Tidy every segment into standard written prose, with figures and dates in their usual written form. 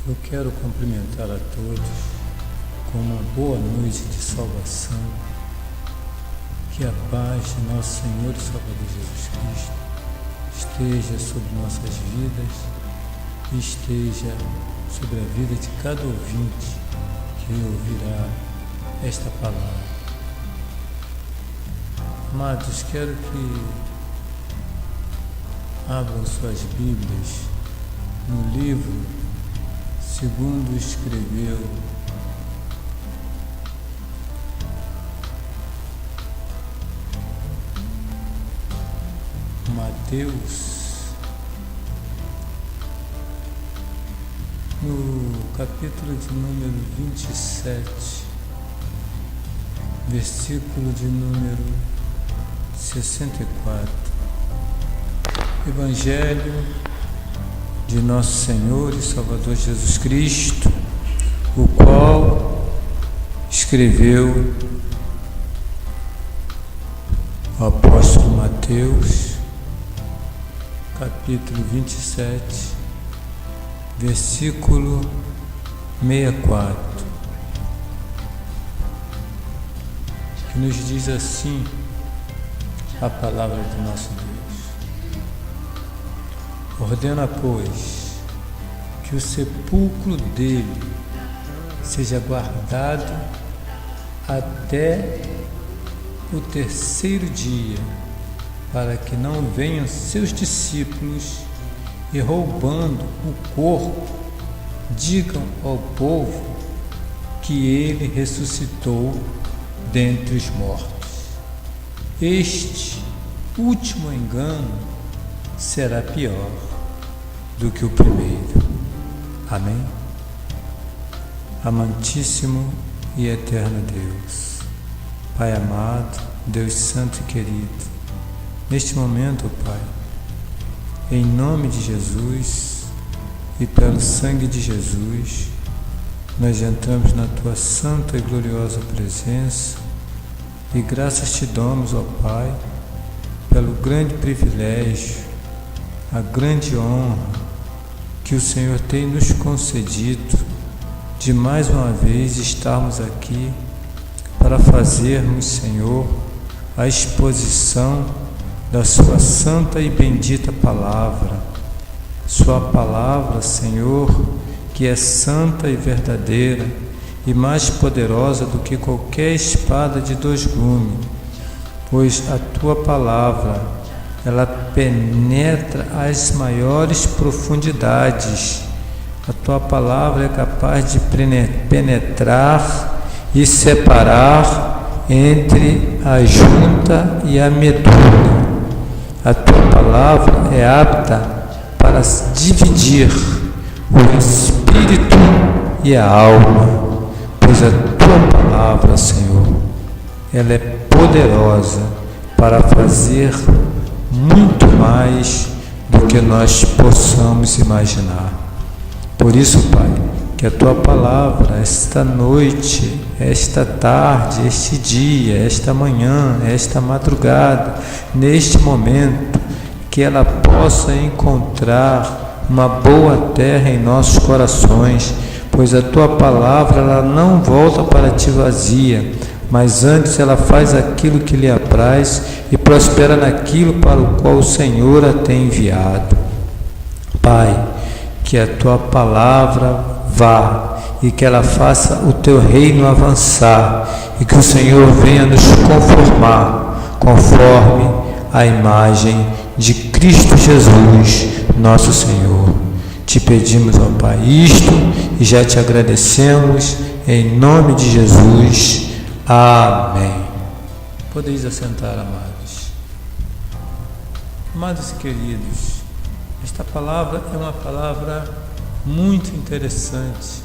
Eu quero cumprimentar a todos com uma boa noite de salvação. Que a paz de nosso Senhor e Salvador Jesus Cristo esteja sobre nossas vidas e esteja sobre a vida de cada ouvinte que ouvirá esta palavra. Amados, quero que abram suas Bíblias no livro segundo escreveu Mateus, no capítulo de número 27, versículo de número 64. Evangelho de nosso Senhor e Salvador Jesus Cristo, o qual escreveu o apóstolo Mateus, capítulo 27, versículo 64, que nos diz assim a palavra do nosso Deus. Ordena, pois, que o sepulcro dele seja guardado até o terceiro dia, para que não venham seus discípulos e, roubando o corpo, digam ao povo que ele ressuscitou dentre os mortos. Este último engano será pior do que o primeiro. Amém? Amantíssimo e eterno Deus, Pai amado, Deus santo e querido, neste momento, Pai, em nome de Jesus e pelo sangue de Jesus, nós entramos na Tua santa e gloriosa presença e graças Te damos, ó Pai, pelo grande privilégio, a grande honra que o Senhor tem nos concedido de mais uma vez estarmos aqui para fazermos, Senhor, a exposição da Sua santa e bendita palavra. Sua palavra, Senhor, que é santa e verdadeira e mais poderosa do que qualquer espada de dois gumes, pois a Tua palavra ela penetra as maiores profundidades. A Tua palavra é capaz de penetrar e separar entre a junta e a medula. A Tua palavra é apta para dividir o espírito e a alma, pois a Tua palavra, Senhor, ela é poderosa para fazer muito mais do que nós possamos imaginar. Por isso, Pai, que a Tua palavra esta noite, esta tarde, este dia, esta manhã, esta madrugada, neste momento, que ela possa encontrar uma boa terra em nossos corações, pois a Tua palavra ela não volta para Ti vazia, mas antes ela faz aquilo que lhe apraz e prospera naquilo para o qual o Senhor a tem enviado. Pai, que a Tua palavra vá e que ela faça o Teu reino avançar e que o Senhor venha nos conformar conforme a imagem de Cristo Jesus, nosso Senhor. Te pedimos, ó Pai, isto e já Te agradecemos em nome de Jesus. Amém. Podeis assentar, amados. Amados e queridos, esta palavra é uma palavra muito interessante,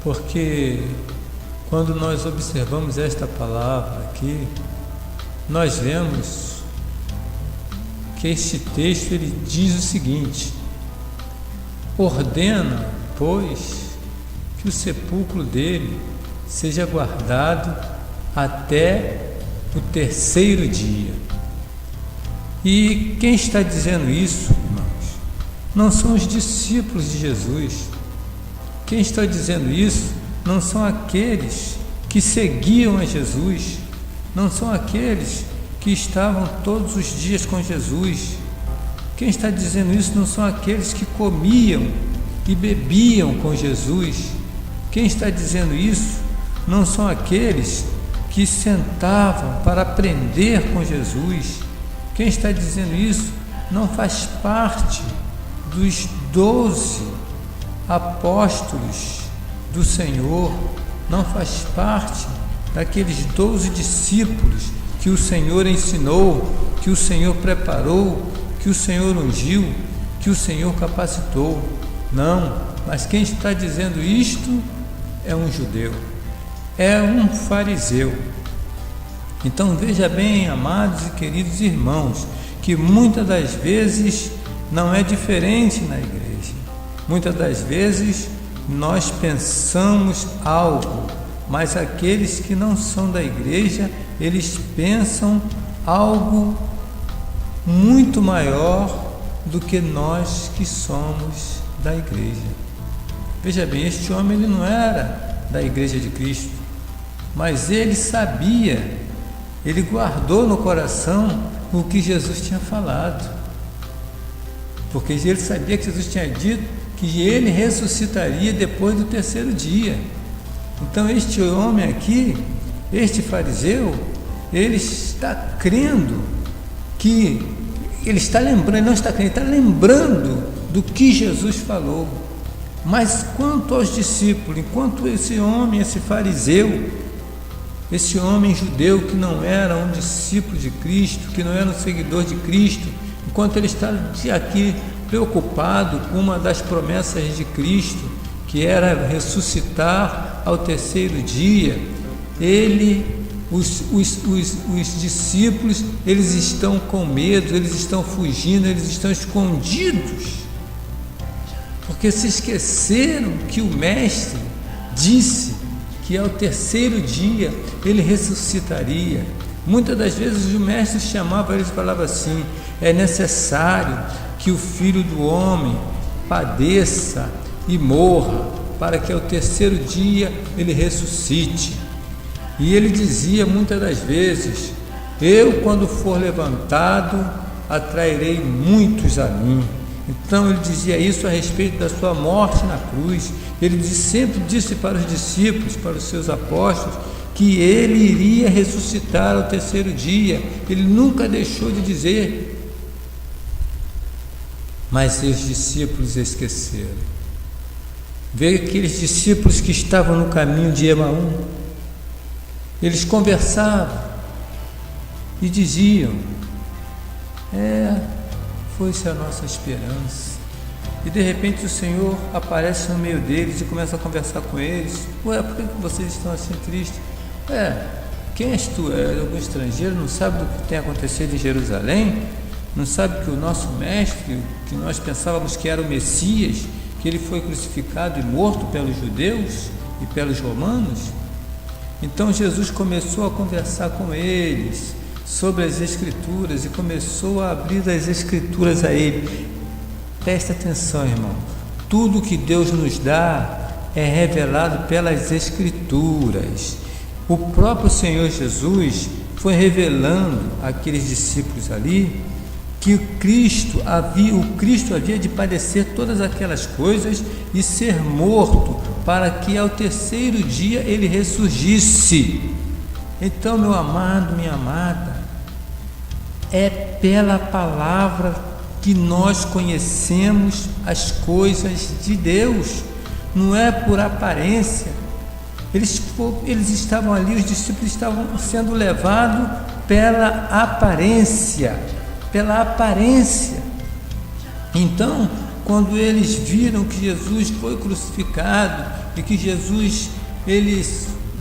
porque quando nós observamos esta palavra aqui, nós vemos que este texto ele diz o seguinte: ordena, pois, que o sepulcro dele seja guardado até o terceiro dia. E quem está dizendo isso, irmãos, não são os discípulos de Jesus, Quem está dizendo isso não são aqueles que seguiam a Jesus, não são aqueles que estavam todos os dias com Jesus. Quem está dizendo isso não são aqueles que comiam e bebiam com Jesus. Quem está dizendo isso não são aqueles que sentavam para aprender com Jesus. Quem está dizendo isso não faz parte dos 12 apóstolos do Senhor, não faz parte daqueles 12 discípulos que o Senhor ensinou, que o Senhor preparou, que o Senhor ungiu, que o Senhor capacitou. Não, mas quem está dizendo isto é um judeu, é um fariseu. Então veja bem, amados e queridos irmãos, que muitas das vezes não é diferente na igreja. Muitas das vezes nós pensamos algo, mas aqueles que não são da igreja, eles pensam algo muito maior do que nós que somos da igreja. Veja bem, este homem ele não era da igreja de Cristo, mas ele sabia, ele guardou no coração o que Jesus tinha falado, porque ele sabia que Jesus tinha dito que ele ressuscitaria depois do terceiro dia. Então este homem aqui, este fariseu, ele está crendo que, ele está lembrando, ele não está crendo, ele está lembrando do que Jesus falou. Mas quanto aos discípulos, enquanto esse homem, esse fariseu, esse homem judeu que não era um discípulo de Cristo, que não era um seguidor de Cristo, enquanto ele está aqui preocupado com uma das promessas de Cristo, que era ressuscitar ao terceiro dia, os discípulos, eles estão com medo, eles estão fugindo, eles estão escondidos, porque se esqueceram que o Mestre disse que ao terceiro dia ele ressuscitaria. Muitas das vezes o Mestre chamava eles e falava assim: é necessário que o Filho do Homem padeça e morra, para que ao terceiro dia ele ressuscite. E ele dizia muitas das vezes: eu, quando for levantado, atrairei muitos a mim. Então ele dizia isso a respeito da sua morte na cruz. Ele sempre disse para os discípulos, para os seus apóstolos, que ele iria ressuscitar ao terceiro dia. Ele nunca deixou de dizer, mas seus discípulos esqueceram. Veio aqueles discípulos que estavam no caminho de Emaús, eles conversavam e diziam: foi-se a nossa esperança. E de repente o Senhor aparece no meio deles e começa a conversar com eles. Ué, por que vocês estão assim tristes? Quem és tu? É algum estrangeiro? Não sabe do que tem acontecido em Jerusalém? Não sabe que o nosso mestre, que nós pensávamos que era o Messias, que ele foi crucificado e morto pelos judeus e pelos romanos? Então Jesus começou a conversar com eles sobre as Escrituras e começou a abrir as Escrituras a ele. Presta atenção, irmão, tudo que Deus nos dá é revelado pelas Escrituras. O próprio Senhor Jesus foi revelando àqueles discípulos ali que o Cristo havia de padecer todas aquelas coisas e ser morto, para que ao terceiro dia ele ressurgisse. Então, meu amado, minha amada, é pela palavra que nós conhecemos as coisas de Deus, não é por aparência. Eles estavam ali, os discípulos estavam sendo levados pela aparência, Então, quando eles viram que Jesus foi crucificado e que Jesus, ele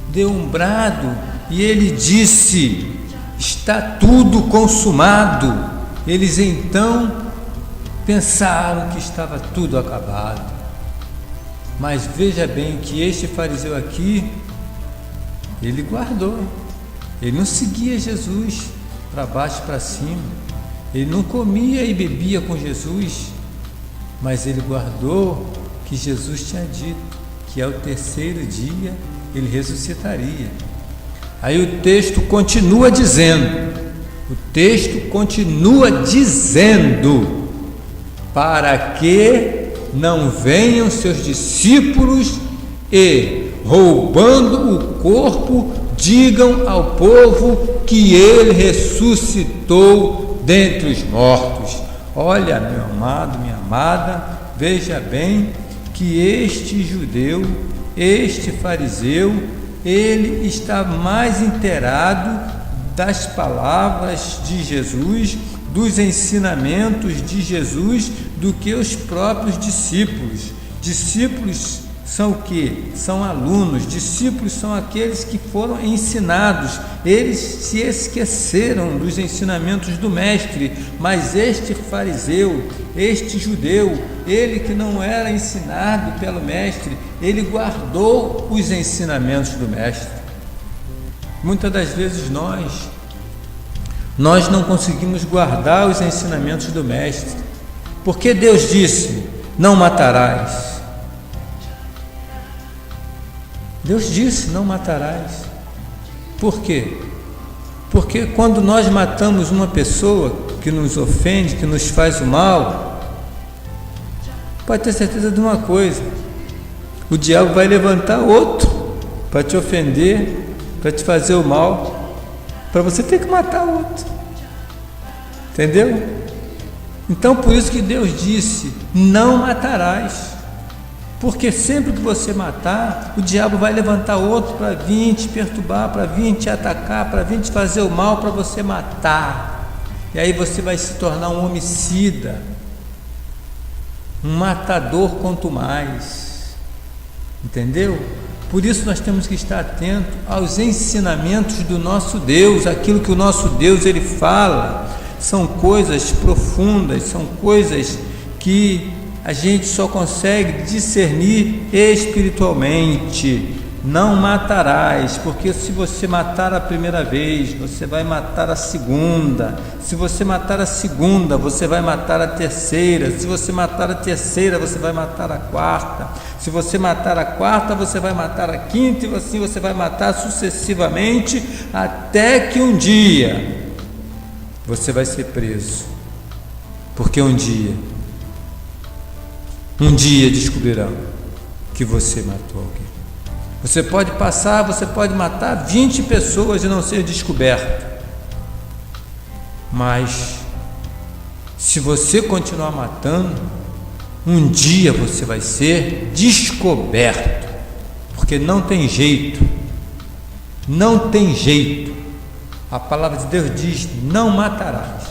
deu um brado e ele disse: está tudo consumado, eles então pensaram que estava tudo acabado. Mas veja bem que este fariseu aqui, ele guardou, ele não seguia Jesus para baixo e para cima, ele não comia e bebia com Jesus, mas ele guardou que Jesus tinha dito: que ao terceiro dia ele ressuscitaria. Aí o texto continua dizendo, para que não venham seus discípulos e, roubando o corpo, digam ao povo que ele ressuscitou dentre os mortos. Olha, meu amado, minha amada, veja bem que este judeu, este fariseu, ele está mais inteirado das palavras de Jesus, dos ensinamentos de Jesus, do que os próprios discípulos. Discípulos são o quê? São alunos. Discípulos são aqueles que foram ensinados. Eles se esqueceram dos ensinamentos do mestre, mas este fariseu, este judeu, ele que não era ensinado pelo mestre, ele guardou os ensinamentos do mestre. Muitas das vezes nós não conseguimos guardar os ensinamentos do mestre, porque Deus disse: não matarás. Deus disse: não matarás. Por quê? Porque quando nós matamos uma pessoa que nos ofende, que nos faz o mal, pode ter certeza de uma coisa: o diabo vai levantar outro para te ofender, para te fazer o mal, para você ter que matar outro. Entendeu? Então, por isso que Deus disse: não matarás. Porque sempre que você matar, o diabo vai levantar outro para vir te perturbar, para vir te atacar, para vir te fazer o mal, para você matar. E aí você vai se tornar um homicida, um matador quanto mais. Entendeu? Por isso nós temos que estar atentos aos ensinamentos do nosso Deus. Aquilo que o nosso Deus ele fala são coisas profundas, são coisas que a gente só consegue discernir espiritualmente. Não matarás, porque se você matar a primeira vez, você vai matar a segunda. Se você matar a segunda, você vai matar a terceira. Se você matar a terceira, você vai matar a quarta. Se você matar a quarta, você vai matar a quinta, e assim você vai matar sucessivamente, até que um dia você vai ser preso. Porque um dia descobrirão que você matou alguém. Você pode matar 20 pessoas e não ser descoberto. Mas se você continuar matando, um dia você vai ser descoberto. Porque não tem jeito. Não tem jeito. A palavra de Deus diz: não matarás.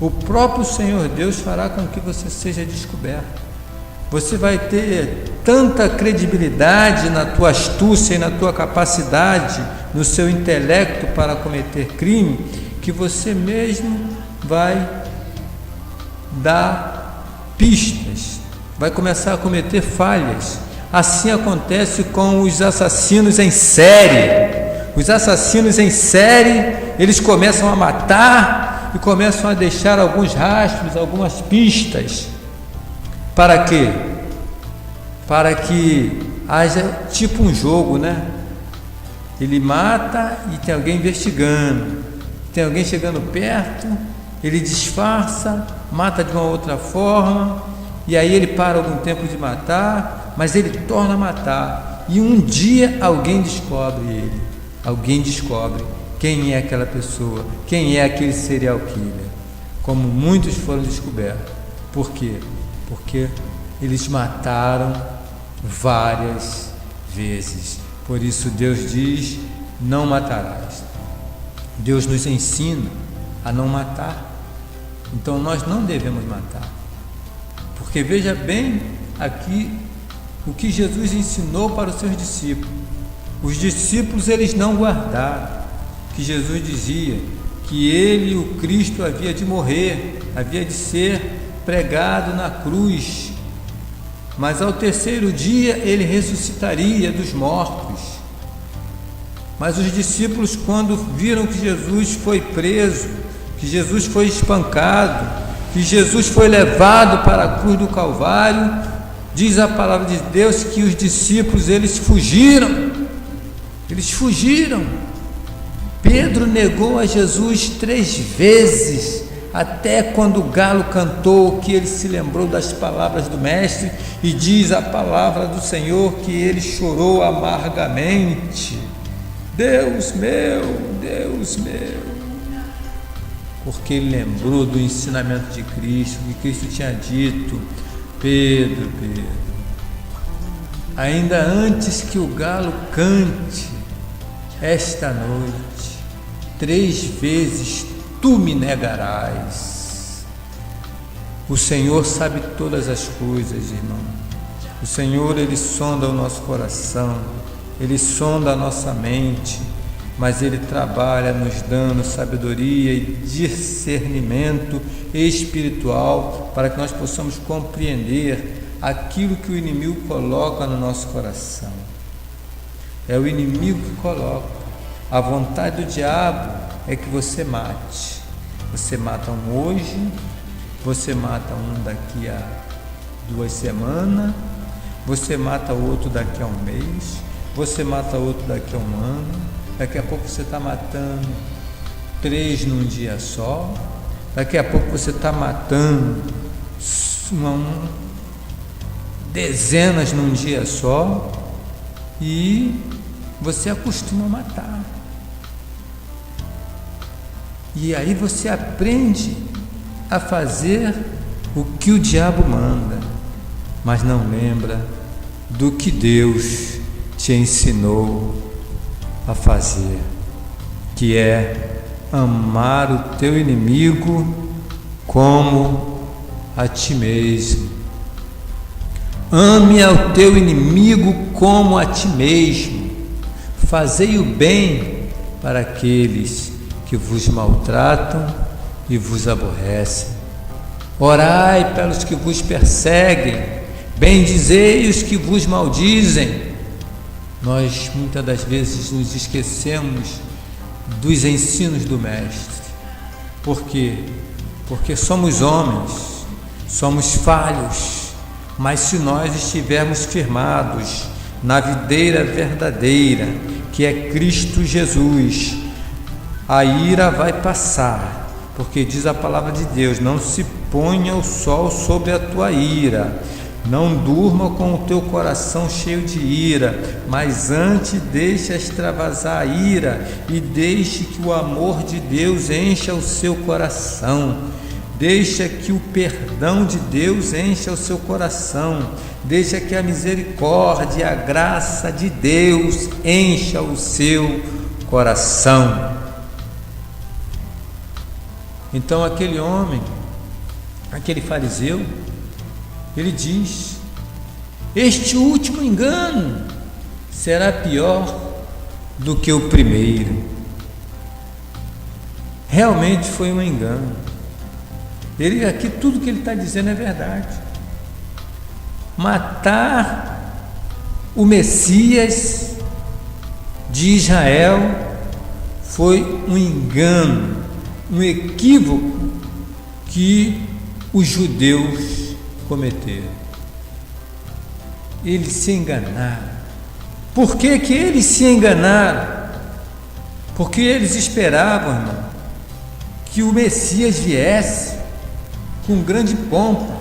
O próprio Senhor Deus fará com que você seja descoberto. Você vai ter tanta credibilidade na tua astúcia e na tua capacidade, no seu intelecto para cometer crime, que você mesmo vai dar pistas, vai começar a cometer falhas. Assim acontece com os assassinos em série. Os assassinos em série, eles começam a matar e começam a deixar alguns rastros, algumas pistas. Para quê? Para que haja tipo um jogo, né? Ele mata e tem alguém investigando, tem alguém chegando perto, ele disfarça, mata de uma outra forma, e aí ele para algum tempo de matar, mas ele torna a matar, e um dia alguém descobre quem é aquela pessoa, quem é aquele serial killer, como muitos foram descobertos. Por quê? Porque eles mataram várias vezes. Por isso Deus diz: não matarás. Deus nos ensina a não matar. Então nós não devemos matar. Porque veja bem aqui o que Jesus ensinou para os seus discípulos. Os discípulos eles não guardaram que Jesus dizia que ele, o Cristo, havia de morrer, havia de ser pregado na cruz, mas ao terceiro dia ele ressuscitaria dos mortos. Mas os discípulos, quando viram que Jesus foi preso, que Jesus foi espancado, que Jesus foi levado para a cruz do Calvário, Diz a palavra de Deus que os discípulos, eles fugiram. Pedro negou a Jesus 3 vezes, até quando o galo cantou, que ele se lembrou das palavras do mestre, e diz a palavra do Senhor que ele chorou amargamente. Deus meu, porque ele lembrou do ensinamento de Cristo, que Cristo tinha dito: Pedro, ainda antes que o galo cante, esta noite, 3 vezes tu me negarás. O Senhor sabe todas as coisas, irmão. O Senhor, Ele sonda o nosso coração, Ele sonda a nossa mente, mas Ele trabalha nos dando sabedoria e discernimento espiritual para que nós possamos compreender aquilo que o inimigo coloca no nosso coração. É o inimigo que coloca. A vontade do diabo é que você mate. Você mata um hoje, você mata um daqui a 2 semanas, você mata outro daqui a 1 mês, você mata outro daqui a 1 ano, daqui a pouco você está matando 3 num dia só, daqui a pouco você está matando dezenas num dia só, e você acostuma a matar. E aí você aprende a fazer o que o diabo manda, mas não lembra do que Deus te ensinou a fazer, que é amar o teu inimigo como a ti mesmo. Ame ao teu inimigo como a ti mesmo. Fazei o bem para aqueles que vos maltratam e vos aborrecem. Orai pelos que vos perseguem, bendizei os que vos maldizem. Nós muitas das vezes nos esquecemos dos ensinos do Mestre. Por quê? Porque somos homens, somos falhos, mas se nós estivermos firmados na videira verdadeira, que é Cristo Jesus, a ira vai passar, porque diz a palavra de Deus: não se ponha o sol sobre a tua ira, não durma com o teu coração cheio de ira, mas antes deixa extravasar a ira e deixe que o amor de Deus encha o seu coração, deixa que o perdão de Deus encha o seu coração, deixa que a misericórdia e a graça de Deus encha o seu coração. Então aquele homem, aquele fariseu, ele diz: este último engano será pior do que o primeiro. Realmente foi um engano. Aqui tudo que ele está dizendo é verdade. Matar o Messias de Israel foi um engano, um equívoco que os judeus cometeram. Eles se enganaram. Por que que eles se enganaram? Porque eles esperavam, irmão, que o Messias viesse com grande pompa,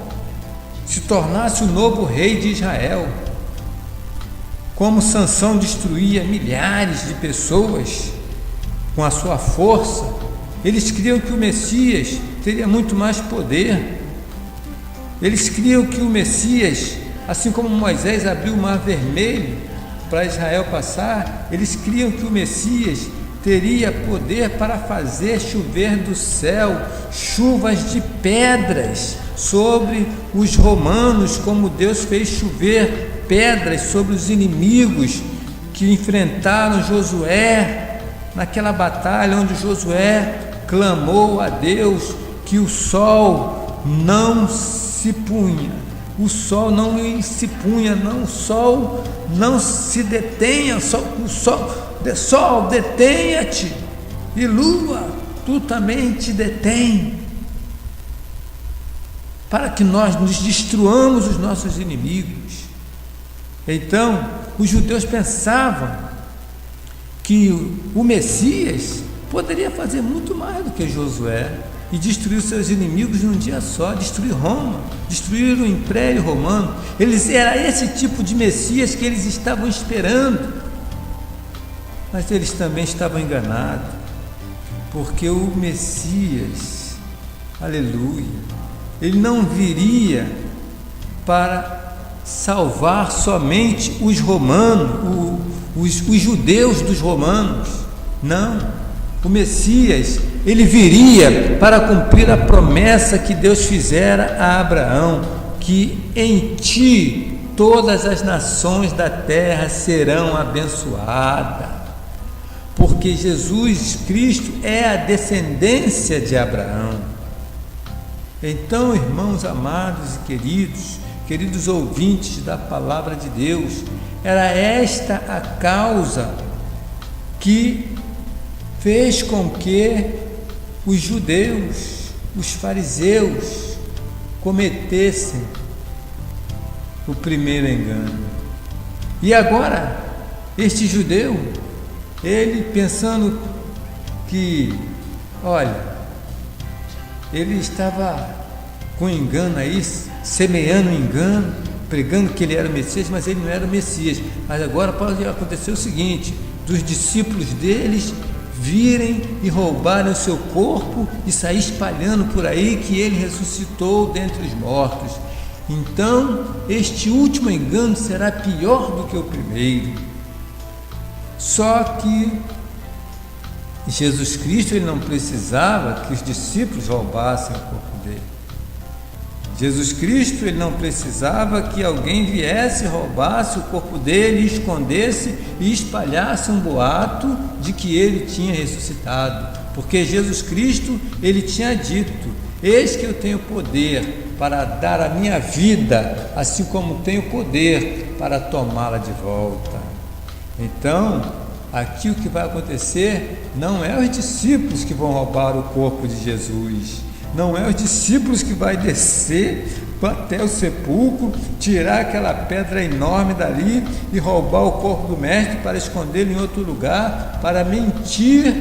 se tornasse o novo rei de Israel. Como Sansão destruía milhares de pessoas com a sua força, eles criam que o Messias teria muito mais poder. Eles criam que o Messias, assim como Moisés abriu o mar vermelho para Israel passar, eles criam que o Messias teria poder para fazer chover do céu chuvas de pedras sobre os romanos, como Deus fez chover pedras sobre os inimigos que enfrentaram Josué naquela batalha onde Josué clamou a Deus que o sol não se punha, o sol não se punha, não, o sol não se detenha, o sol detenha-te, e lua, tu também te detém, para que nós nos destruamos os nossos inimigos. Então, os judeus pensavam que o Messias poderia fazer muito mais do que Josué e destruir os seus inimigos num dia só, destruir Roma, destruir o Império Romano. Era esse tipo de Messias que eles estavam esperando, mas eles também estavam enganados, porque o Messias, aleluia, ele não viria para salvar somente os romanos, os judeus dos romanos. Não, o Messias, ele viria para cumprir a promessa que Deus fizera a Abraão, que em ti todas as nações da terra serão abençoadas, porque Jesus Cristo é a descendência de Abraão. Então, irmãos amados e queridos ouvintes da palavra de Deus, era esta a causa que fez com que os judeus, os fariseus, cometessem o primeiro engano. E agora, este judeu, ele pensando que, olha, ele estava com engano aí, semeando engano, pregando que ele era o Messias, mas ele não era o Messias. Mas agora pode acontecer o seguinte, dos discípulos deles virem e roubarem o seu corpo e sair espalhando por aí que ele ressuscitou dentre os mortos. Então, este último engano será pior do que o primeiro. Só que Jesus Cristo, ele não precisava que os discípulos roubassem o corpo dele. Jesus Cristo, ele não precisava que alguém viesse, roubasse o corpo dele, escondesse e espalhasse um boato de que ele tinha ressuscitado, porque Jesus Cristo, ele tinha dito: eis que eu tenho poder para dar a minha vida, assim como tenho poder para tomá-la de volta. Então, aqui o que vai acontecer não é os discípulos que vão roubar o corpo de Jesus, não é os discípulos que vai descer até o sepulcro, tirar aquela pedra enorme dali e roubar o corpo do mestre para escondê-lo em outro lugar, para mentir,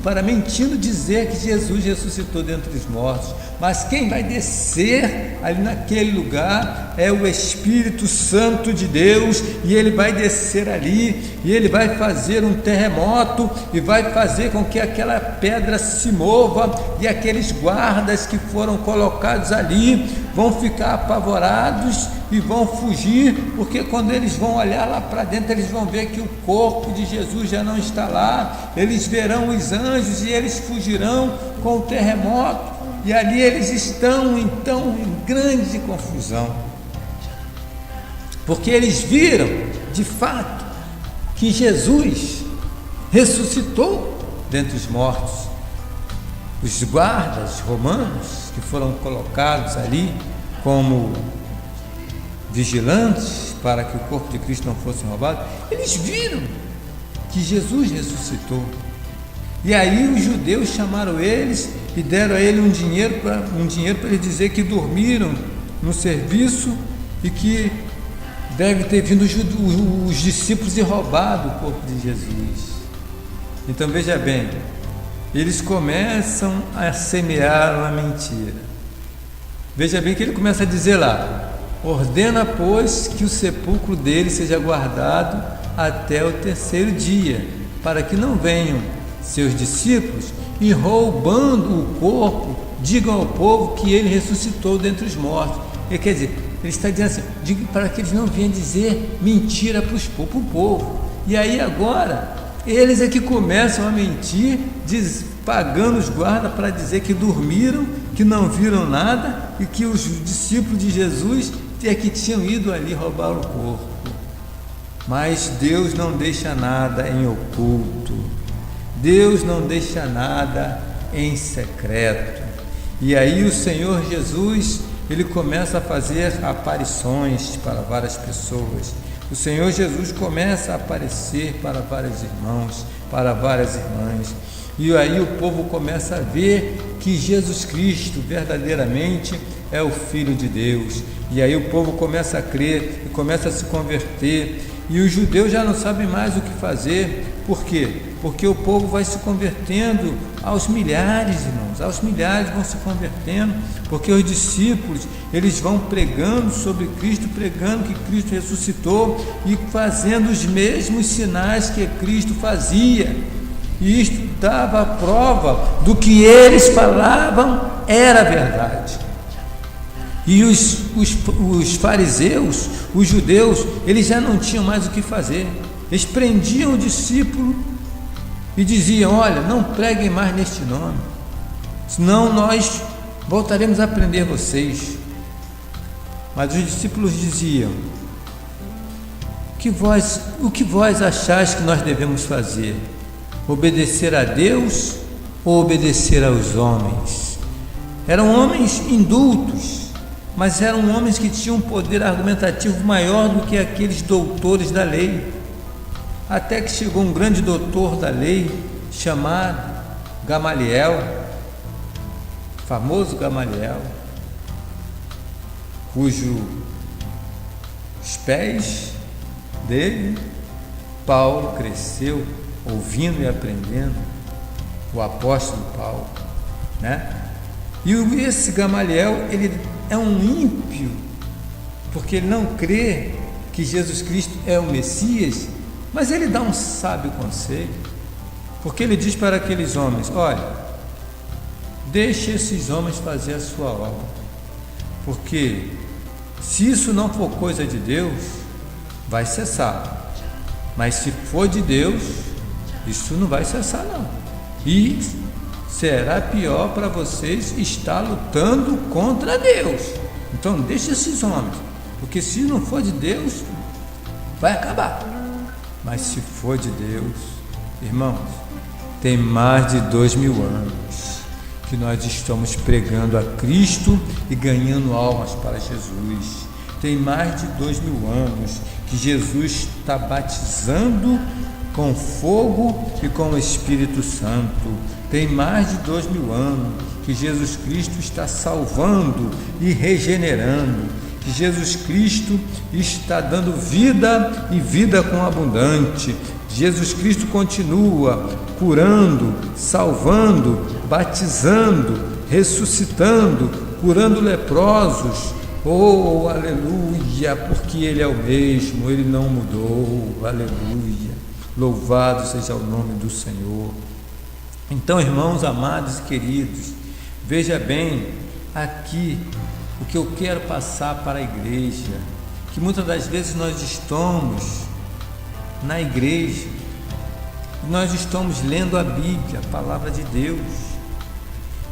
para mentindo dizer que Jesus ressuscitou dentre os mortos. Mas quem vai descer ali naquele lugar é o Espírito Santo de Deus, e ele vai descer ali, e ele vai fazer um terremoto, e vai fazer com que aquela pedra se mova, e aqueles guardas que foram colocados ali vão ficar apavorados e vão fugir, porque quando eles vão olhar lá para dentro, eles vão ver que o corpo de Jesus já não está lá, eles verão os anjos e eles fugirão com o terremoto, e ali eles estão então em grande confusão, porque eles viram de fato que Jesus ressuscitou dentre os mortos. Os guardas romanos que foram colocados ali como vigilantes para que o corpo de Cristo não fosse roubado, eles viram que Jesus ressuscitou. E aí os judeus chamaram eles e deram a ele um dinheiro para ele dizer que dormiram no serviço e que deve ter vindo os discípulos e roubado o corpo de Jesus. Então veja bem, eles começam a semear uma mentira. Veja bem que ele começa a dizer lá: ordena, pois, que o sepulcro dele seja guardado até o terceiro dia, para que não venham seus discípulos e, roubando o corpo, digam ao povo que ele ressuscitou dentre os mortos. Quer dizer, ele está dizendo assim, diga para que eles não venham dizer mentira para o povo. E aí agora, eles é que começam a mentir, pagando os guardas para dizer que dormiram, que não viram nada e que os discípulos de Jesus é que tinham ido ali roubar o corpo. Mas Deus não deixa nada em oculto, Deus não deixa nada em secreto. E aí o Senhor Jesus, ele começa a fazer aparições para várias pessoas. O Senhor Jesus começa a aparecer para vários irmãos, para várias irmãs. E aí o povo começa a ver que Jesus Cristo verdadeiramente é o Filho de Deus. E aí o povo começa a crer e começa a se converter. E os judeus já não sabem mais o que fazer. Por quê? Porque o povo vai se convertendo aos milhares, irmãos, aos milhares vão se convertendo, porque os discípulos, eles vão pregando sobre Cristo, pregando que Cristo ressuscitou e fazendo os mesmos sinais que Cristo fazia. E isto dava a prova do que eles falavam era verdade. E os fariseus, os judeus, eles já não tinham mais o que fazer. Eles prendiam o discípulo e diziam: olha, não preguem mais neste nome, senão nós voltaremos a prender vocês. Mas os discípulos diziam: o que vós achais que nós devemos fazer? Obedecer a Deus ou obedecer aos homens? Eram homens indultos, mas eram homens que tinham um poder argumentativo maior do que aqueles doutores da lei. Até que chegou um grande doutor da lei, chamado Gamaliel, famoso Gamaliel, cujos pés dele Paulo cresceu, ouvindo e aprendendo, o apóstolo Paulo, né? E esse Gamaliel, ele é um ímpio, porque ele não crê que Jesus Cristo é o Messias, mas ele dá um sábio conselho, porque ele diz para aqueles homens: olha, deixe esses homens fazer a sua obra, porque se isso não for coisa de Deus, vai cessar, mas se for de Deus, isso não vai cessar não, e será pior para vocês estar lutando contra Deus. Então deixe esses homens, porque se não for de Deus, vai acabar. Mas se for de Deus, irmãos, tem mais de 2000 anos que nós estamos pregando a Cristo e ganhando almas para Jesus. Tem mais de 2000 anos que Jesus está batizando com fogo e com o Espírito Santo. Tem mais de 2000 anos que Jesus Cristo está salvando e regenerando, que Jesus Cristo está dando vida e vida com abundante. Jesus Cristo continua curando, salvando, batizando, ressuscitando, curando leprosos. Oh, aleluia, porque Ele é o mesmo, Ele não mudou, aleluia, louvado seja o nome do Senhor. Então, irmãos amados e queridos, veja bem aqui o que eu quero passar para a igreja, que muitas das vezes nós estamos na igreja, nós estamos lendo a Bíblia, a palavra de Deus,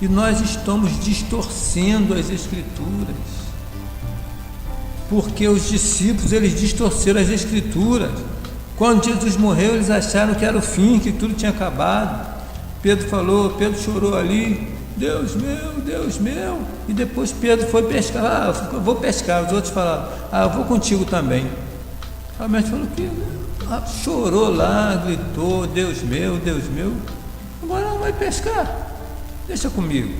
e nós estamos distorcendo as Escrituras, porque os discípulos, eles distorceram as Escrituras. Quando Jesus morreu, eles acharam que era o fim, que tudo tinha acabado. Pedro chorou ali: Deus meu, e depois Pedro foi pescar. Eu vou pescar. Os outros falaram: eu vou contigo também. Aí o mestre falou que chorou lá, gritou: Deus meu, agora não vai pescar, deixa comigo.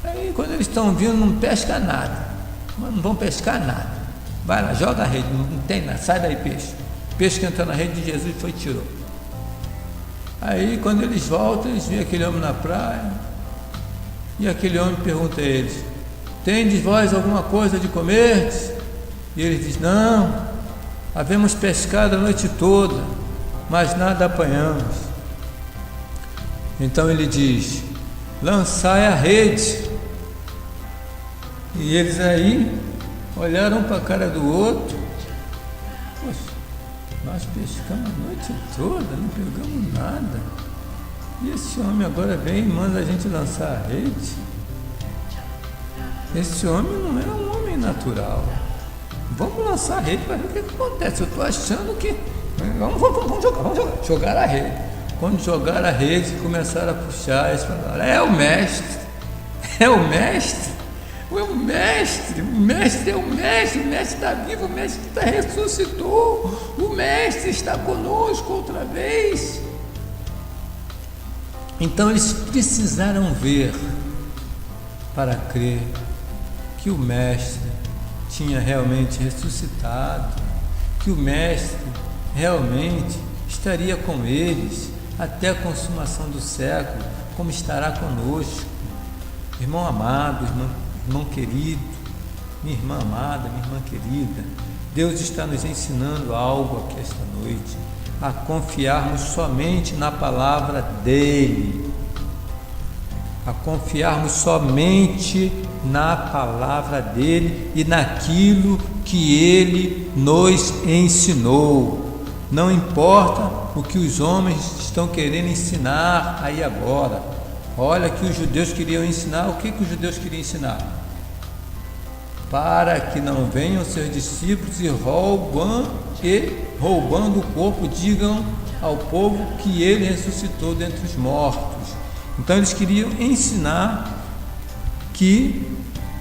Aí quando eles estão vindo, não pesca nada, mas não vão pescar nada. Vai lá, joga a rede, não tem nada, sai daí, peixe. Peixe que entrou na rede de Jesus foi e tirou. Aí quando eles voltam, eles veem aquele homem na praia, e aquele homem pergunta a eles: tendes vós alguma coisa de comer? E eles dizem: não, havemos pescado a noite toda, mas nada apanhamos. Então ele diz: lançai a rede. E eles aí olharam para a cara do outro: poxa, nós pescamos a noite toda, não pegamos nada, e esse homem agora vem e manda a gente lançar a rede. Esse homem não é um homem natural. Vamos lançar a rede para ver o que acontece. Eu estou achando que vamos jogar a rede. Quando jogaram a rede, começaram a puxar, eles falaram: é o mestre, o mestre está vivo, o mestre ressuscitou, o mestre está conosco outra vez. Então eles precisaram ver para crer que o Mestre tinha realmente ressuscitado, que o Mestre realmente estaria com eles até a consumação do século, como estará conosco. Irmão amado, irmão querido, minha irmã amada, minha irmã querida, Deus está nos ensinando algo aqui esta noite, a confiarmos somente na palavra dEle, a confiarmos somente na palavra dEle e naquilo que Ele nos ensinou. Não importa o que os homens estão querendo ensinar aí agora. Olha que os judeus queriam ensinar. O que os judeus queriam ensinar? Para que não venham seus discípulos e roubando o corpo, digam ao povo que ele ressuscitou dentre os mortos. Então eles queriam ensinar que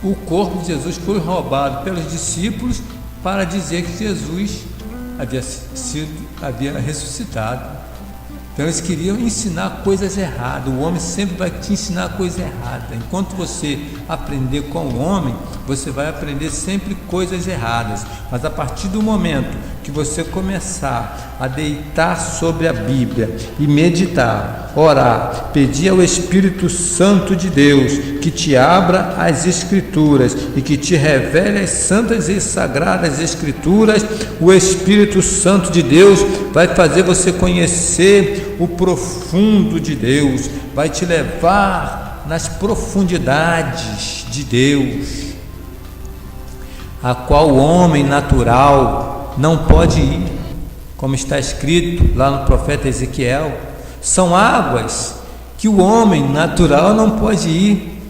o corpo de Jesus foi roubado pelos discípulos para dizer que Jesus havia ressuscitado. Então eles queriam ensinar coisas erradas. O homem sempre vai te ensinar coisa errada. Enquanto você aprender com o homem, você vai aprender sempre coisas erradas. Mas a partir do momento que você começar a deitar sobre a Bíblia e meditar, orar, pedir ao Espírito Santo de Deus que te abra as Escrituras e que te revele as santas e sagradas Escrituras, o Espírito Santo de Deus vai fazer você conhecer o profundo de Deus, vai te levar nas profundidades de Deus, a qual o homem natural não pode ir, como está escrito lá no profeta Ezequiel. São águas que o homem natural não pode ir,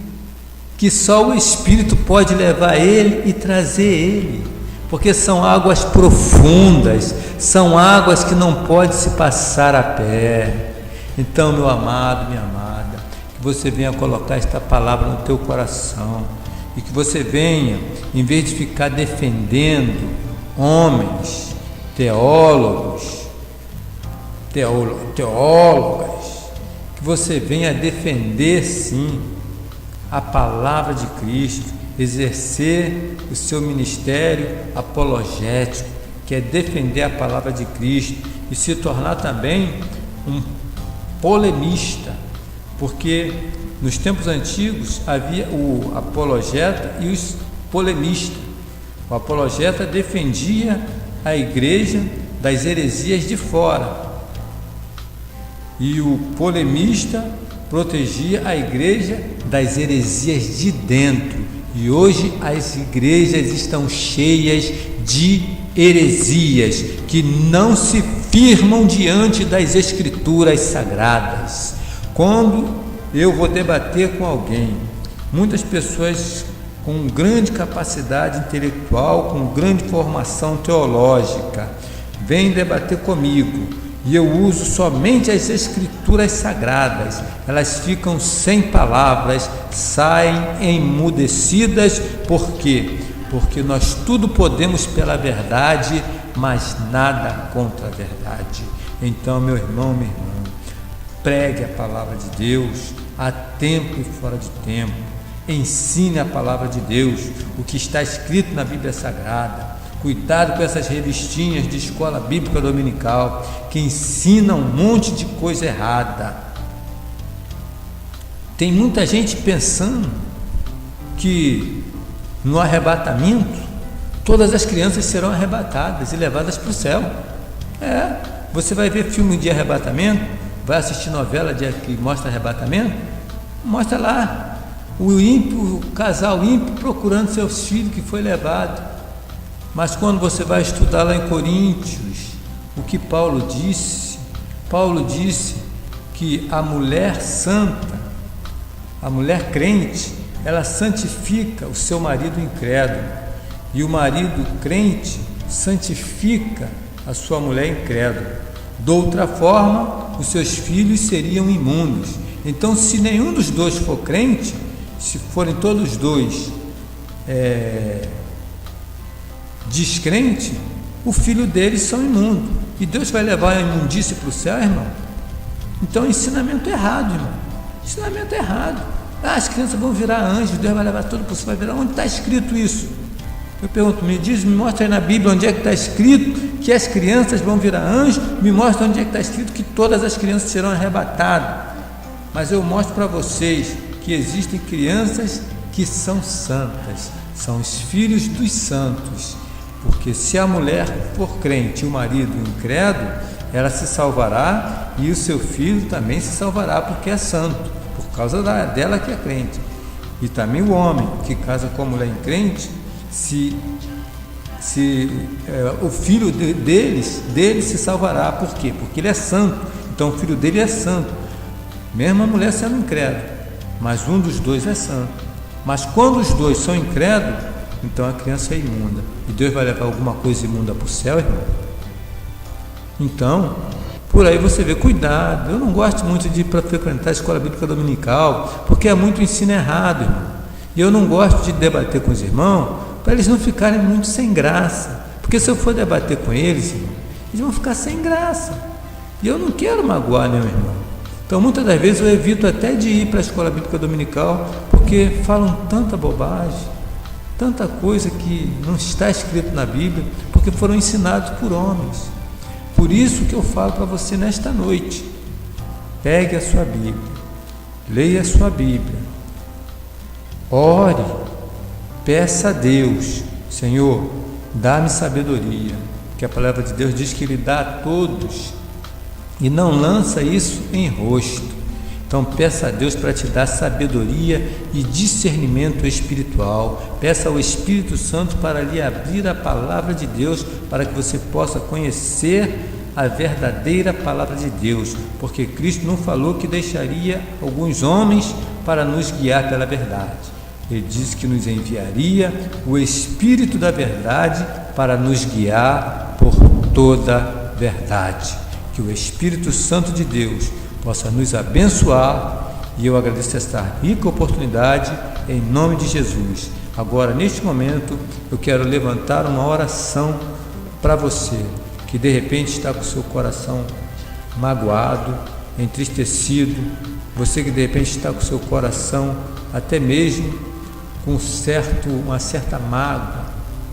que só o Espírito pode levar ele e trazer ele, porque são águas profundas, são águas que não pode se passar a pé. Então, meu amado, minha amada, que você venha colocar esta palavra no teu coração e que você venha, em vez de ficar defendendo homens, teólogas, que você venha defender sim a palavra de Cristo, exercer o seu ministério apologético, que é defender a palavra de Cristo e se tornar também um polemista, porque nos tempos antigos havia o apologeta e os polemistas. O apologeta defendia a igreja das heresias de fora e o polemista protegia a igreja das heresias de dentro. E hoje as igrejas estão cheias de heresias que não se firmam diante das Escrituras sagradas. Quando eu vou debater com alguém, muitas pessoas com grande capacidade intelectual, com grande formação teológica, vêm debater comigo e eu uso somente as Escrituras sagradas, elas ficam sem palavras, saem emudecidas. Por quê? Porque nós tudo podemos pela verdade, mas nada contra a verdade. Então, meu irmão, minha irmã, pregue a palavra de Deus a tempo e fora de tempo. Ensine a palavra de Deus, o que está escrito na Bíblia Sagrada. Cuidado com essas revistinhas de escola bíblica dominical que ensinam um monte de coisa errada. Tem muita gente pensando que no arrebatamento todas as crianças serão arrebatadas e levadas para o céu. Você vai ver filme de arrebatamento, vai assistir novela que mostra arrebatamento, mostra lá o casal ímpio procurando seus filhos que foi levado. Mas quando você vai estudar lá em Coríntios, o que Paulo disse que a mulher santa, a mulher crente, ela santifica o seu marido incrédulo, e o marido crente santifica a sua mulher incrédula. De outra forma, os seus filhos seriam imundos. Então, se nenhum dos dois for crente, se forem todos dois descrente, o filho deles são imundos, e Deus vai levar a imundície para o céu, irmão. Então é ensinamento errado, irmão. Ensinamento errado. As crianças vão virar anjos, Deus vai levar tudo por cima, vai virar. Onde está escrito isso? Eu pergunto, me mostra aí na Bíblia onde é que está escrito que as crianças vão virar anjos, me mostra onde é que está escrito que todas as crianças serão arrebatadas. Mas eu mostro para vocês que existem crianças que são santas, são os filhos dos santos, porque se a mulher for crente e o marido incrédulo, ela se salvará e o seu filho também se salvará, porque é santo, por causa dela que é crente. E também o homem que casa com a mulher incrente, o filho dele se salvará. Por quê? Porque ele é santo, então o filho dele é santo, mesmo a mulher sendo incrédula, mas um dos dois é santo. Mas quando os dois são incrédulos, então a criança é imunda, e Deus vai levar alguma coisa imunda para o céu, irmão? Então, por aí você vê, cuidado. Eu não gosto muito de ir para frequentar a escola bíblica dominical, porque é muito ensino errado, irmão. E eu não gosto de debater com os irmãos, para eles não ficarem muito sem graça, porque se eu for debater com eles, irmão, eles vão ficar sem graça, e eu não quero magoar meu irmão. Então muitas das vezes eu evito até de ir para a escola bíblica dominical, porque falam tanta bobagem, tanta coisa que não está escrito na Bíblia, porque foram ensinados por homens. Por isso que eu falo para você nesta noite, pegue a sua Bíblia, leia a sua Bíblia, ore, peça a Deus, Senhor, dá-me sabedoria, que a palavra de Deus diz que Ele dá a todos, e não lança isso em rosto. Então peça a Deus para te dar sabedoria e discernimento espiritual, peça ao Espírito Santo para lhe abrir a palavra de Deus, para que você possa conhecer a verdadeira palavra de Deus, porque Cristo não falou que deixaria alguns homens para nos guiar pela verdade. Ele disse que nos enviaria o Espírito da verdade para nos guiar por toda a verdade. Que o Espírito Santo de Deus possa nos abençoar, e eu agradeço esta rica oportunidade em nome de Jesus. Agora, neste momento, eu quero levantar uma oração para você que de repente está com o seu coração magoado, entristecido, você que de repente está com o seu coração até mesmo com uma certa mágoa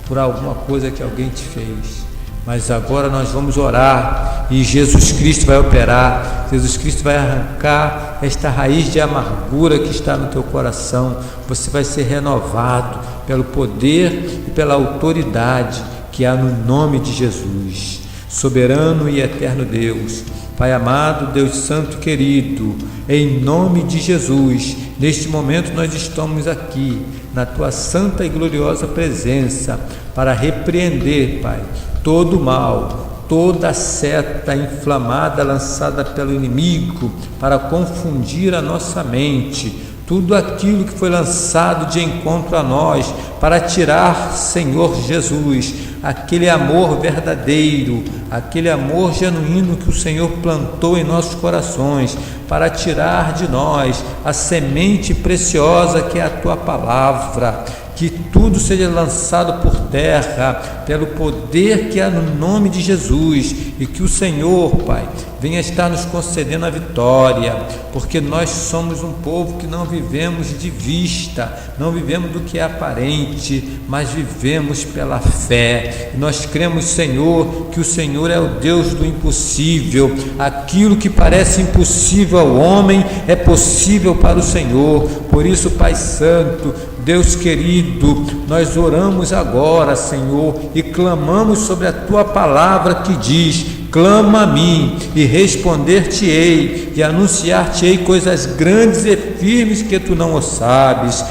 por alguma coisa que alguém te fez. Mas agora nós vamos orar e Jesus Cristo vai operar, Jesus Cristo vai arrancar esta raiz de amargura que está no teu coração. Você vai ser renovado pelo poder e pela autoridade que há no nome de Jesus. Soberano e eterno Deus, Pai amado, Deus santo querido, em nome de Jesus, neste momento nós estamos aqui na tua santa e gloriosa presença para repreender, Pai, todo mal, toda seta inflamada lançada pelo inimigo para confundir a nossa mente, tudo aquilo que foi lançado de encontro a nós para tirar, Senhor Jesus, aquele amor verdadeiro, aquele amor genuíno que o Senhor plantou em nossos corações, para tirar de nós a semente preciosa que é a tua palavra. Que tudo seja lançado por terra pelo poder que há no nome de Jesus, e que o Senhor, Pai, venha estar nos concedendo a vitória, porque nós somos um povo que não vivemos de vista, não vivemos do que é aparente, mas vivemos pela fé. E nós cremos, Senhor, que o Senhor é o Deus do impossível. Aquilo que parece impossível ao homem é possível para o Senhor. Por isso, Pai Santo, Deus querido, nós oramos agora, Senhor, e clamamos sobre a tua palavra que diz: clama a mim e responder-te-ei e anunciar-te-ei coisas grandes e firmes que tu não o sabes.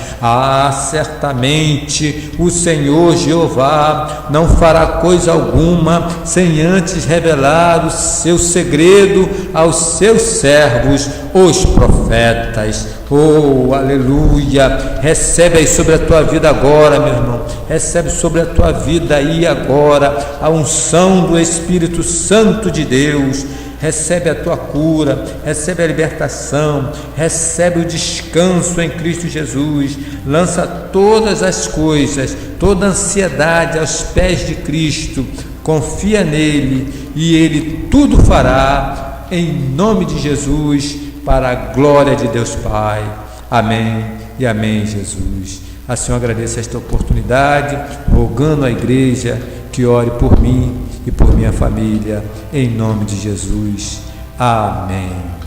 Certamente o Senhor Jeová não fará coisa alguma sem antes revelar o seu segredo aos seus servos, os profetas. Oh, aleluia! Recebe aí sobre a tua vida agora, meu irmão, recebe sobre a tua vida aí agora a unção do Espírito Santo de Deus. Recebe a tua cura, recebe a libertação, recebe o descanso em Cristo Jesus. Lança todas as coisas, toda a ansiedade aos pés de Cristo, confia nele e ele tudo fará, em nome de Jesus. para a glória de Deus Pai. Amém e amém, Jesus. Assim eu agradeço esta oportunidade, rogando à igreja que ore por mim e por minha família, em nome de Jesus. Amém.